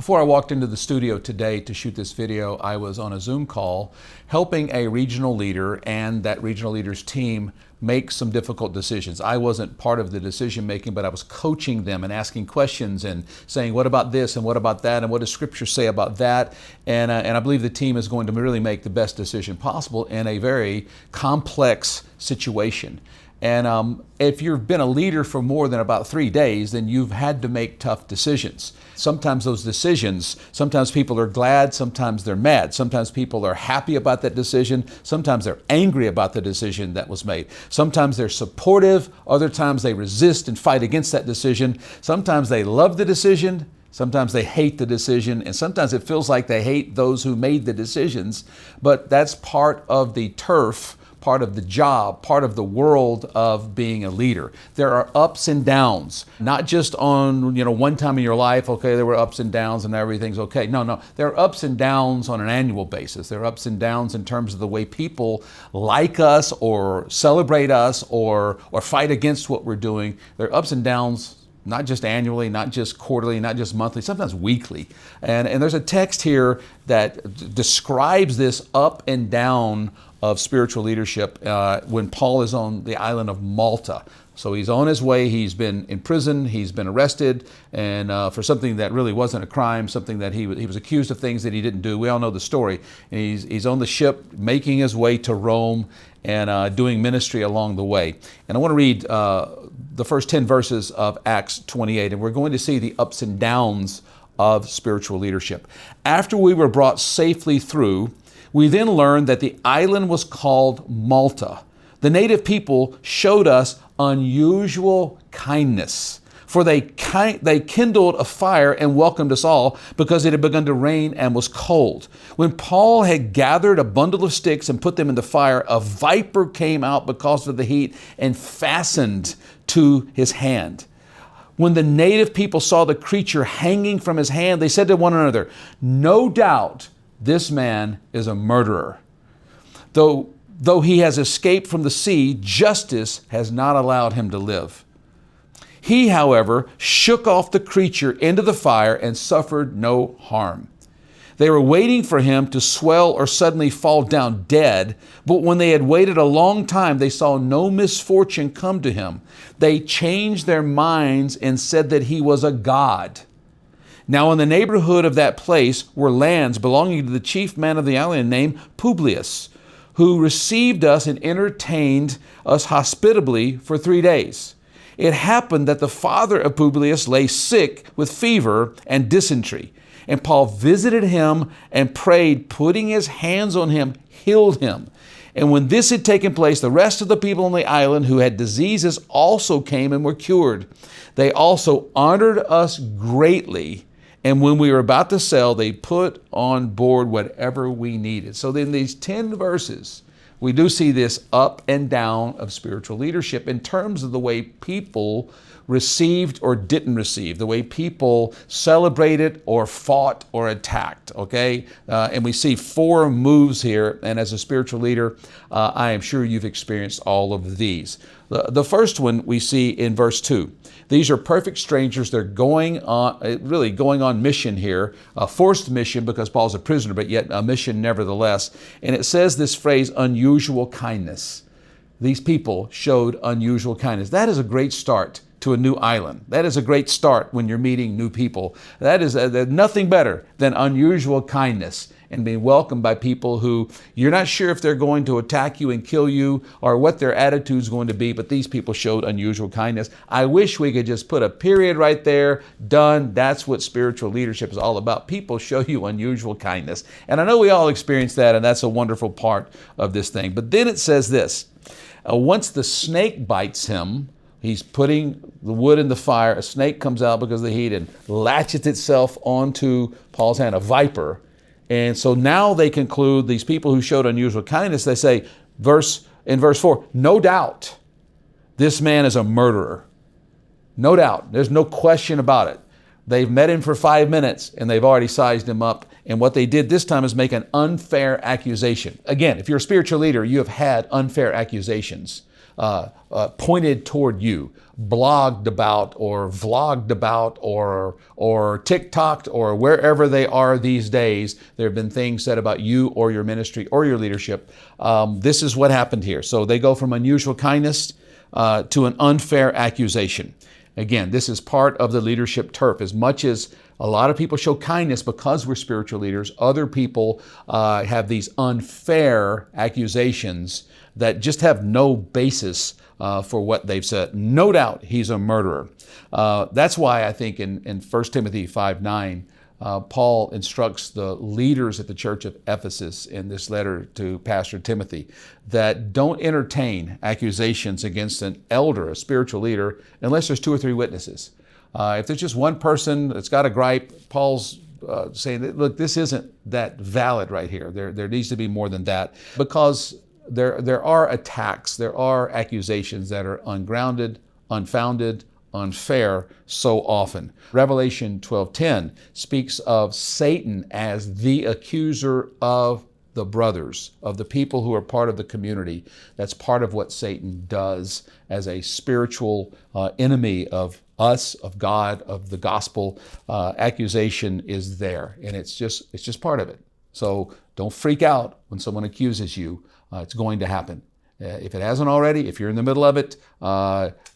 Before I walked into the studio today to shoot this video, I was on a Zoom call helping a regional leader and that regional leader's team make some difficult decisions. I wasn't part of the decision making, but I was coaching them and asking questions and saying, what about this and what about that and what does Scripture say about that? And I believe the team is going to really make the best decision possible in a very complex situation. And if you've been a leader for more than about 3 days, then you've had to make tough decisions. Sometimes those decisions, sometimes people are glad, sometimes they're mad. Sometimes people are happy about that decision. Sometimes they're angry about the decision that was made. Sometimes they're supportive. Other times they resist and fight against that decision. Sometimes they love the decision. Sometimes they hate the decision. And sometimes it feels like they hate those who made the decisions. But that's part of the turf, part of the job, part of the world of being a leader. There are ups and downs, not just on, one time in your life, okay, there were ups and downs and everything's okay. No, there are ups and downs on an annual basis. There are ups and downs in terms of the way people like us or celebrate us or fight against what we're doing. There are ups and downs, not just annually, not just quarterly, not just monthly, sometimes weekly. And there's a text here that describes this up and down of spiritual leadership when Paul is on the island of Malta. So he's on his way, he's been in prison, he's been arrested, and for something that really wasn't a crime, something that he was accused of things that he didn't do. We all know the story. And he's on the ship making his way to Rome and doing ministry along the way. And I want to read the first 10 verses of Acts 28, and we're going to see the ups and downs of spiritual leadership. After we were brought safely through, we then learned that the island was called Malta. The native people showed us unusual kindness, for they kindled a fire and welcomed us all because it had begun to rain and was cold. When Paul had gathered a bundle of sticks and put them in the fire, a viper came out because of the heat and fastened to his hand. When the native people saw the creature hanging from his hand, they said to one another, "No doubt this man is a murderer. Though he has escaped from the sea, justice has not allowed him to live." He, however, shook off the creature into the fire and suffered no harm. They were waiting for him to swell or suddenly fall down dead, but when they had waited a long time, they saw no misfortune come to him. They changed their minds and said that he was a god. Now in the neighborhood of that place were lands belonging to the chief man of the island named Publius, who received us and entertained us hospitably for 3 days. It happened that the father of Publius lay sick with fever and dysentery, and Paul visited him and prayed, putting his hands on him, healed him. And when this had taken place, the rest of the people on the island who had diseases also came and were cured. They also honored us greatly. And when we were about to sail, they put on board whatever we needed. So in these 10 verses, we do see this up and down of spiritual leadership in terms of the way people received or didn't receive, the way people celebrated or fought or attacked, okay? And we see 4 moves here, and as a spiritual leader, I am sure you've experienced all of these. The first one we see in verse 2. These are perfect strangers. They're going on mission here, a forced mission because Paul's a prisoner, but yet a mission nevertheless. And it says this phrase, unusual kindness. These people showed unusual kindness. That is a great start to a new island. That is a great start when you're meeting new people. That is nothing better than unusual kindness and being welcomed by people who you're not sure if they're going to attack you and kill you or what their attitude's going to be, but these people showed unusual kindness. I wish we could just put a period right there, done. That's what spiritual leadership is all about. People show you unusual kindness. And I know we all experience that, and that's a wonderful part of this thing. But then it says this, once the snake bites him, he's putting the wood in the fire, a snake comes out because of the heat and latches itself onto Paul's hand, a viper. And so now they conclude, these people who showed unusual kindness, they say, in verse 4, no doubt this man is a murderer. No doubt. There's no question about it. They've met him for 5 minutes and they've already sized him up. And what they did this time is make an unfair accusation. Again, if you're a spiritual leader, you have had unfair accusations pointed toward you, blogged about or vlogged about or TikToked or wherever they are these days. There have been things said about you or your ministry or your leadership. This is what happened here. So they go from unusual kindness to an unfair accusation. Again, this is part of the leadership turf. As much as a lot of people show kindness because we're spiritual leaders, other people have these unfair accusations that just have no basis for what they've said. No doubt he's a murderer. That's why I think in 1 Timothy 5:9, Paul instructs the leaders at the church of Ephesus in this letter to Pastor Timothy that don't entertain accusations against an elder, a spiritual leader, unless there's 2 or 3 witnesses. If there's just one person that's got a gripe, Paul's saying that, look, this isn't that valid right here. There needs to be more than that, because there are attacks, there are accusations that are ungrounded, unfounded, unfair so often. Revelation 12:10 speaks of Satan as the accuser of the brothers, of the people who are part of the community. That's part of what Satan does as a spiritual enemy of us, of God, of the gospel. Accusation is there, and it's just part of it. So don't freak out when someone accuses you. It's going to happen. If it hasn't already, if you're in the middle of it,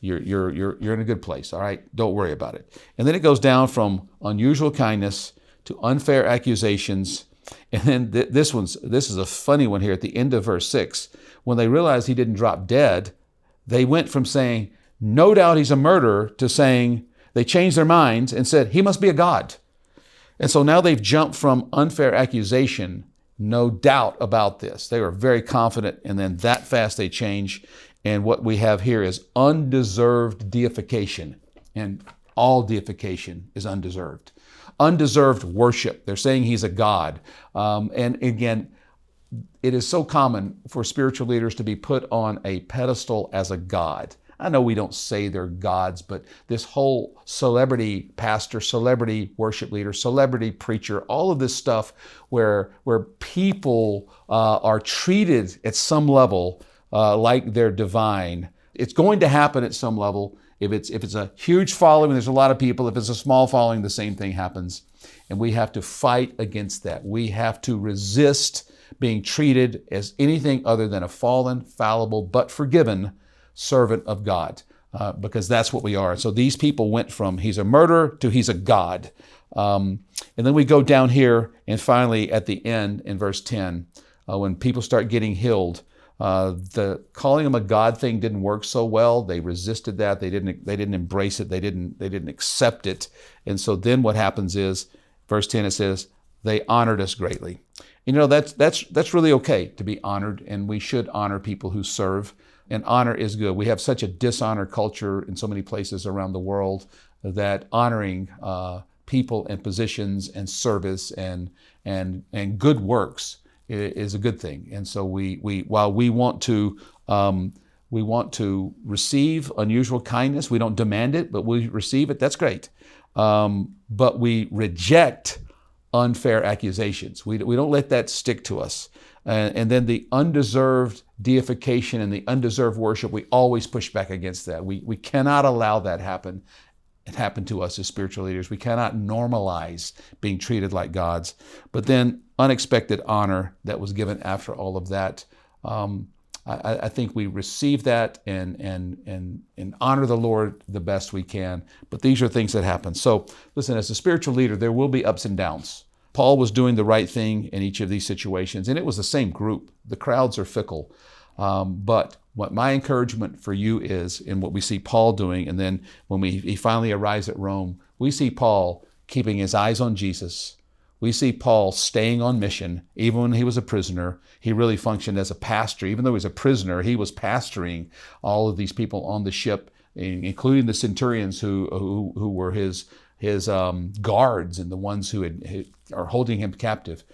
you're in a good place. All right, don't worry about it. And then it goes down from unusual kindness to unfair accusations. And then this is a funny one here at the end of verse 6. When they realized he didn't drop dead, they went from saying, no doubt he's a murderer, to saying, they changed their minds and said, he must be a god. And so now they've jumped from unfair accusation, no doubt about this. They were very confident, and then that fast they change. And what we have here is undeserved deification. And all deification is undeserved. Undeserved worship. They're saying he's a god. And again, it is so common for spiritual leaders to be put on a pedestal as a god. I know we don't say they're gods, but this whole celebrity pastor, celebrity worship leader, celebrity preacher, all of this stuff where people are treated at some level like they're divine. It's going to happen at some level. If it's a huge following, there's a lot of people. If it's a small following, the same thing happens. And we have to fight against that. We have to resist being treated as anything other than a fallen, fallible, but forgiven servant of God, because that's what we are. So these people went from he's a murderer to he's a god. And then we go down here, and finally at the end in verse 10, when people start getting healed, the calling him a god thing didn't work so well. They resisted that. They didn't embrace it. They didn't accept it. And so then what happens is, verse 10, it says, they honored us greatly. You know, that's really okay to be honored, and we should honor people who serve. And honor is good. We have such a dishonor culture in so many places around the world that honoring people and positions and service and good works is a good thing. And so while we want to receive unusual kindness, we don't demand it, but we receive it. That's great. But we reject unfair accusations. We don't let that stick to us. And then the undeserved deification and the undeserved worship, we always push back against that. We cannot allow that happen. It happened to us as spiritual leaders. We cannot normalize being treated like gods. But then unexpected honor that was given after all of that. I think we receive that and honor the Lord the best we can. But these are things that happen. So listen, as a spiritual leader, there will be ups and downs. Paul was doing the right thing in each of these situations, and it was the same group. The crowds are fickle. But what my encouragement for you is, in what we see Paul doing, and then when he finally arrives at Rome, we see Paul keeping his eyes on Jesus. We see Paul staying on mission. Even when he was a prisoner, he really functioned as a pastor. Even though he was a prisoner, he was pastoring all of these people on the ship, including the centurions who were his guards and the ones who are holding him captive.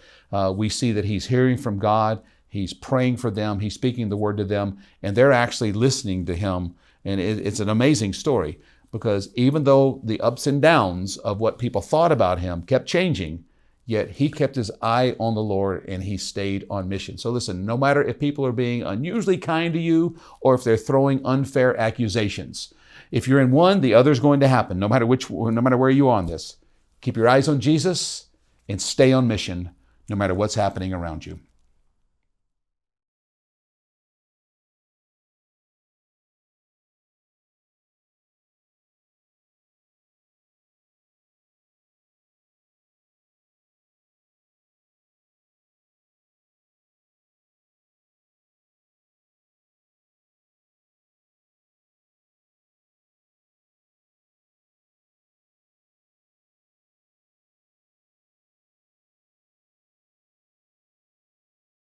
We see that he's hearing from God. He's praying for them. He's speaking the word to them, and they're actually listening to him. And it's an amazing story, because even though the ups and downs of what people thought about him kept changing, yet he kept his eye on the Lord and he stayed on mission. So listen, no matter if people are being unusually kind to you or if they're throwing unfair accusations, if you're in one, the other is going to happen, no matter where you are on this. Keep your eyes on Jesus and stay on mission, no matter what's happening around you.